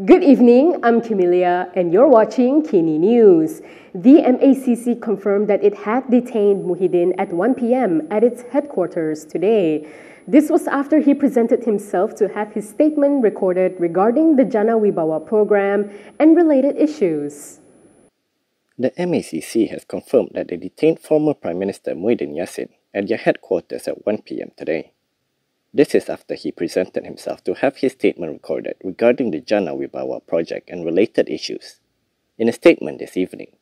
Good evening, I'm Camelia and you're watching KiniNews. The MACC confirmed that it had detained Muhyiddin at 1 p.m. at its headquarters today. This was after he presented himself to have his statement recorded regarding the Jana Wibawa program and related issues. The MACC has confirmed that they detained former Prime Minister Muhyiddin Yassin at their headquarters at 1 p.m. today. This is after he presented himself to have his statement recorded regarding the Jana Wibawa project and related issues. In a statement this evening,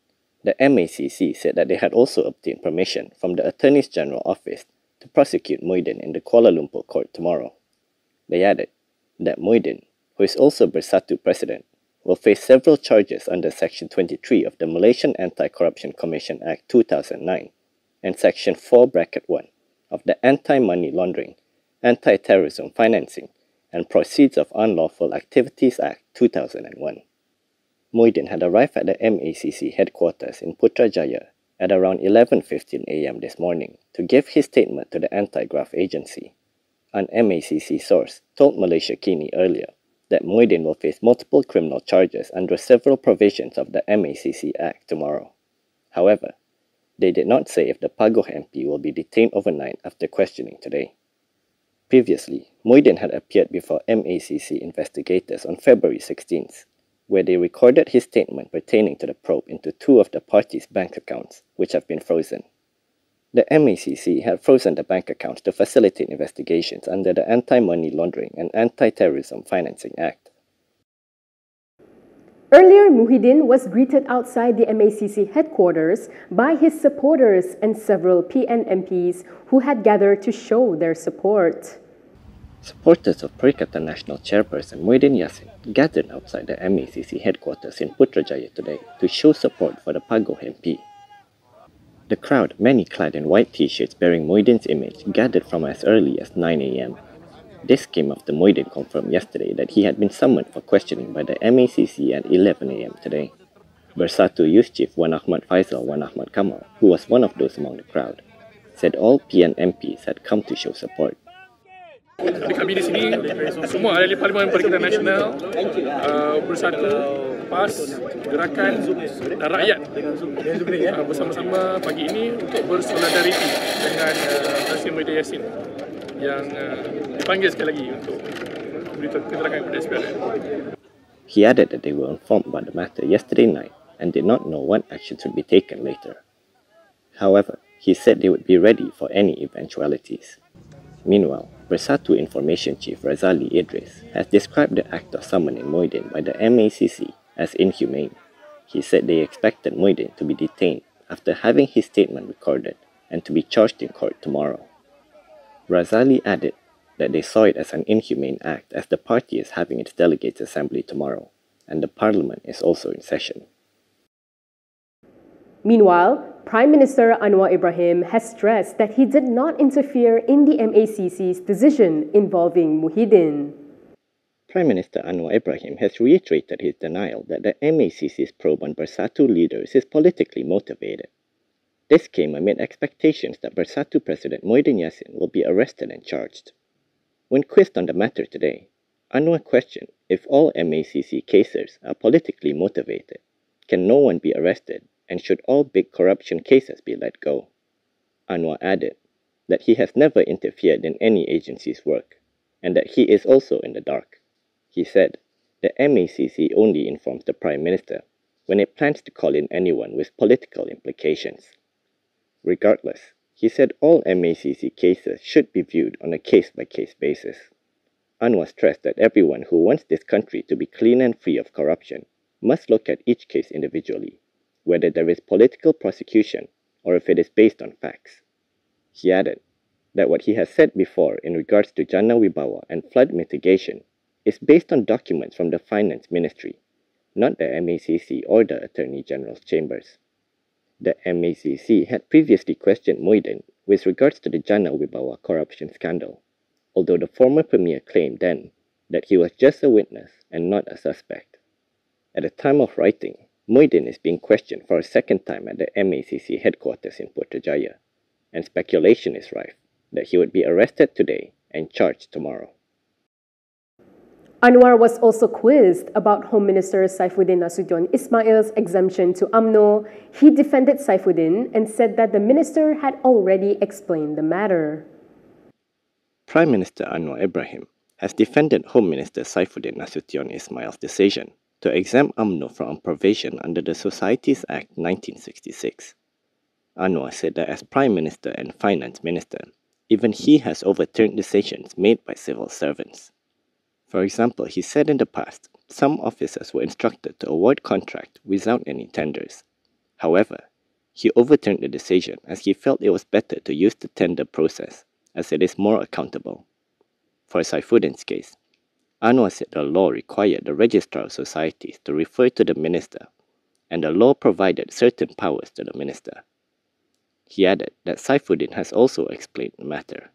the MACC said that they had also obtained permission from the Attorney General's office to prosecute Muhyiddin in the Kuala Lumpur Court tomorrow. They added that Muhyiddin, who is also Bersatu President, will face several charges under Section 23 of the Malaysian Anti-Corruption Commission Act 2009 and Section 4(1) of the Anti-Money Laundering, Anti-Terrorism Financing and Proceeds of Unlawful Activities Act 2001. Muhyiddin had arrived at the MACC headquarters in Putrajaya at around 11:15 a.m. this morning to give his statement to the anti-graft agency. An MACC source told Malaysiakini earlier that Muhyiddin will face multiple criminal charges under several provisions of the MACC Act tomorrow. However, they did not say if the Pagoh MP will be detained overnight after questioning today. Previously, Muhyiddin had appeared before MACC investigators on February 16th, where they recorded his statement pertaining to the probe into two of the party's bank accounts, which have been frozen. The MACC had frozen the bank accounts to facilitate investigations under the Anti-Money Laundering and Anti-Terrorism Financing Act. Earlier, Muhyiddin was greeted outside the MACC headquarters by his supporters and several PN MPs who had gathered to show their support. Supporters of Perikatan Nasional Chairperson Muhyiddin Yassin gathered outside the MACC headquarters in Putrajaya today to show support for the Pagoh MP. The crowd, many clad in white t-shirts bearing Muhyiddin's image, gathered from as early as 9 a.m. This came after Muhyiddin confirmed yesterday that he had been summoned for questioning by the MACC at 11 a.m. today. Bersatu Youth Chief Wan Ahmad Faisal Wan Ahmad Kamal, who was one of those among the crowd, said all PN MPs had come to show support. Kami di sini semua ahli Parlimen Perikatan Nasional bersatu PAS, gerakan dan rakyat bersama-sama pagi ini untuk bersolidariti dengan Presiden Muhyiddin Yassin yang dipanggil sekali lagi untuk memberi keterangan kepada SPRM. He added that they were informed about the matter yesterday night and did not know what actions would be taken later. However, he said they would be ready for any eventualities. Meanwhile, Bersatu Information Chief Razali Idris has described the act of summoning Muhyiddin by the MACC as inhumane. He said they expected Muhyiddin to be detained after having his statement recorded and to be charged in court tomorrow. Razali added that they saw it as an inhumane act as the party is having its delegates assembly tomorrow and the parliament is also in session. Meanwhile, Prime Minister Anwar Ibrahim has stressed that he did not interfere in the MACC's decision involving Muhyiddin. Prime Minister Anwar Ibrahim has reiterated his denial that the MACC's probe on Bersatu leaders is politically motivated. This came amid expectations that Bersatu President Muhyiddin Yassin will be arrested and charged. When quizzed on the matter today, Anwar questioned if all MACC cases are politically motivated. Can no one be arrested? And should all big corruption cases be let go? Anwar added that he has never interfered in any agency's work and that he is also in the dark. He said the MACC only informs the Prime Minister when it plans to call in anyone with political implications. Regardless, he said all MACC cases should be viewed on a case-by-case basis. Anwar stressed that everyone who wants this country to be clean and free of corruption must look at each case individually, whether there is political prosecution or if it is based on facts. He added that what he has said before in regards to Jana Wibawa and flood mitigation is based on documents from the Finance Ministry, not the MACC or the Attorney General's chambers. The MACC had previously questioned Muhyiddin with regards to the Jana Wibawa corruption scandal, although the former Premier claimed then that he was just a witness and not a suspect. At the time of writing, Muhyiddin is being questioned for a second time at the MACC headquarters in Putrajaya, and speculation is rife that he would be arrested today and charged tomorrow. Anwar was also quizzed about Home Minister Saifuddin Nasution Ismail's exemption to UMNO. He defended Saifuddin and said that the minister had already explained the matter. Prime Minister Anwar Ibrahim has defended Home Minister Saifuddin Nasution Ismail's decision to exempt UMNO from provision under the Societies Act 1966. Anwar said that as Prime Minister and Finance Minister, even he has overturned decisions made by civil servants. For example, he said in the past, some officers were instructed to award contract without any tenders. However, he overturned the decision as he felt it was better to use the tender process, as it is more accountable. For Saifuddin's case, Anwar said the law required the Registrar of Societies to refer to the minister, and the law provided certain powers to the minister. He added that Saifuddin has also explained the matter.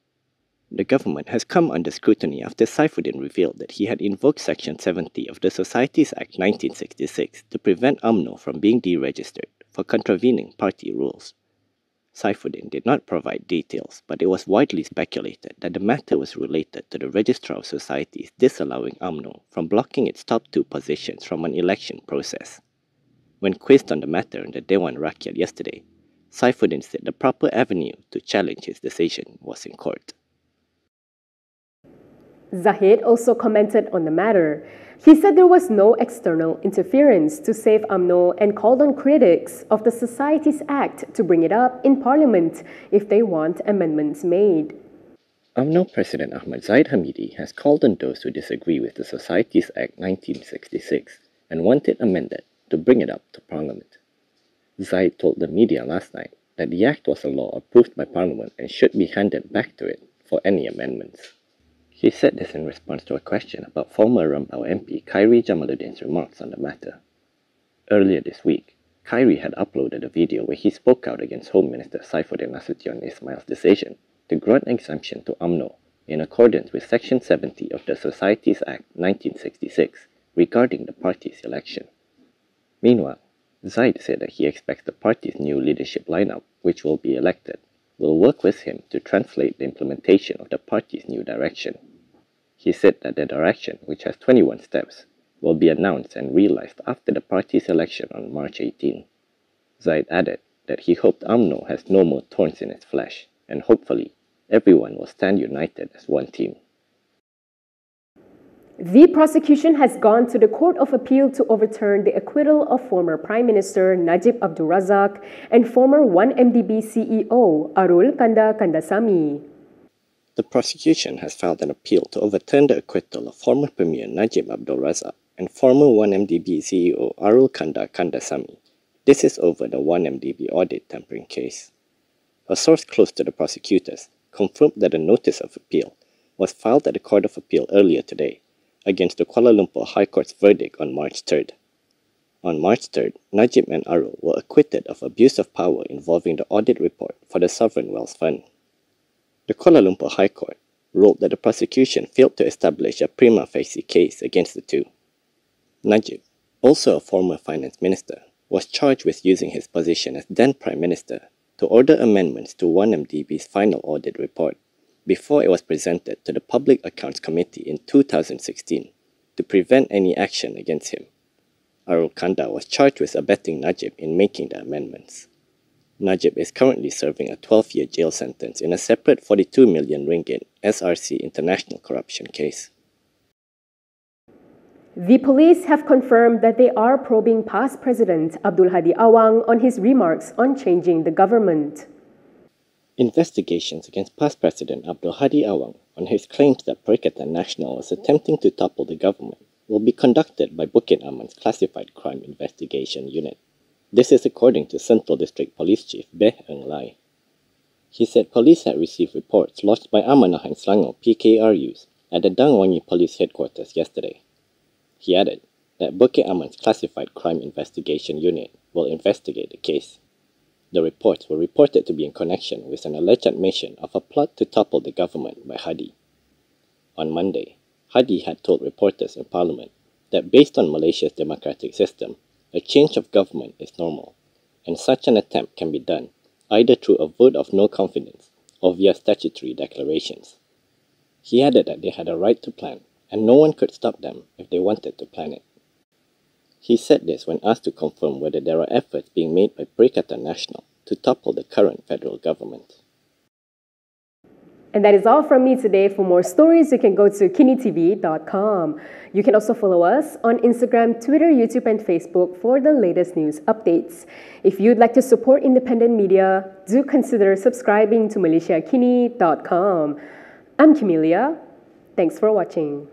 The government has come under scrutiny after Saifuddin revealed that he had invoked Section 70 of the Societies Act 1966 to prevent UMNO from being deregistered for contravening party rules. Saifuddin did not provide details, but it was widely speculated that the matter was related to the Registrar of Societies disallowing UMNO from blocking its top two positions from an election process. When quizzed on the matter in the Dewan Rakyat yesterday, Saifuddin said the proper avenue to challenge his decision was in court. Zahid also commented on the matter. He said there was no external interference to save UMNO and called on critics of the Societies Act to bring it up in Parliament if they want amendments made. UMNO President Ahmad Zahid Hamidi has called on those who disagree with the Societies Act 1966 and want it amended to bring it up to Parliament. Zahid told the media last night that the Act was a law approved by Parliament and should be handed back to it for any amendments. He said this in response to a question about former Rambau MP Khairi Jamaluddin's remarks on the matter. Earlier this week, Khairi had uploaded a video where he spoke out against Home Minister Saifuddin Nasution Ismail's decision to grant exemption to UMNO in accordance with Section 70 of the Societies Act 1966 regarding the party's election. Meanwhile, Zahid said that he expects the party's new leadership lineup, which will be elected, will work with him to translate the implementation of the party's new direction. He said that the direction, which has 21 steps, will be announced and realized after the party's election on March 18. Zahid added that he hoped UMNO has no more thorns in its flesh, and hopefully, everyone will stand united as one team. The prosecution has gone to the Court of Appeal to overturn the acquittal of former Prime Minister Najib Abdul Razak and former 1MDB CEO Arul Kandasamy. The prosecution has filed an appeal to overturn the acquittal of former Premier Najib Abdul Razak and former 1MDB CEO Arul Kandasamy. This is over the 1MDB audit tampering case. A source close to the prosecutors confirmed that a notice of appeal was filed at the Court of Appeal earlier today against the Kuala Lumpur High Court's verdict on March 3rd. On March 3rd, Najib and Arul were acquitted of abuse of power involving the audit report for the Sovereign Wealth Fund. The Kuala Lumpur High Court ruled that the prosecution failed to establish a prima facie case against the two. Najib, also a former finance minister, was charged with using his position as then Prime Minister to order amendments to 1MDB's final audit report before it was presented to the Public Accounts Committee in 2016 to prevent any action against him. Arul Kanda was charged with abetting Najib in making the amendments. Najib is currently serving a 12-year jail sentence in a separate 42 million ringgit SRC international corruption case. The police have confirmed that they are probing past President Abdul Hadi Awang on his remarks on changing the government. Investigations against past President Abdul Hadi Awang on his claims that Perikatan Nasional was attempting to topple the government will be conducted by Bukit Aman's Classified Crime Investigation Unit. This is according to Sentul District Police Chief Beh Eng Lai. He said police had received reports lodged by Amanahan Selangor PKRUs at the Dang Wangi Police Headquarters yesterday. He added that Bukit Aman's Classified Crime Investigation Unit will investigate the case. The reports were reported to be in connection with an alleged admission of a plot to topple the government by Hadi. On Monday, Hadi had told reporters in Parliament that based on Malaysia's democratic system, a change of government is normal, and such an attempt can be done either through a vote of no confidence or via statutory declarations. He added that they had a right to plan and no one could stop them if they wanted to plan it. He said this when asked to confirm whether there are efforts being made by Perikatan Nasional to topple the current federal government. And that is all from me today. For more stories, you can go to KiniTV.com. You can also follow us on Instagram, Twitter, YouTube, and Facebook for the latest news updates. If you'd like to support independent media, do consider subscribing to Malaysiakini.com. I'm Camelia. Thanks for watching.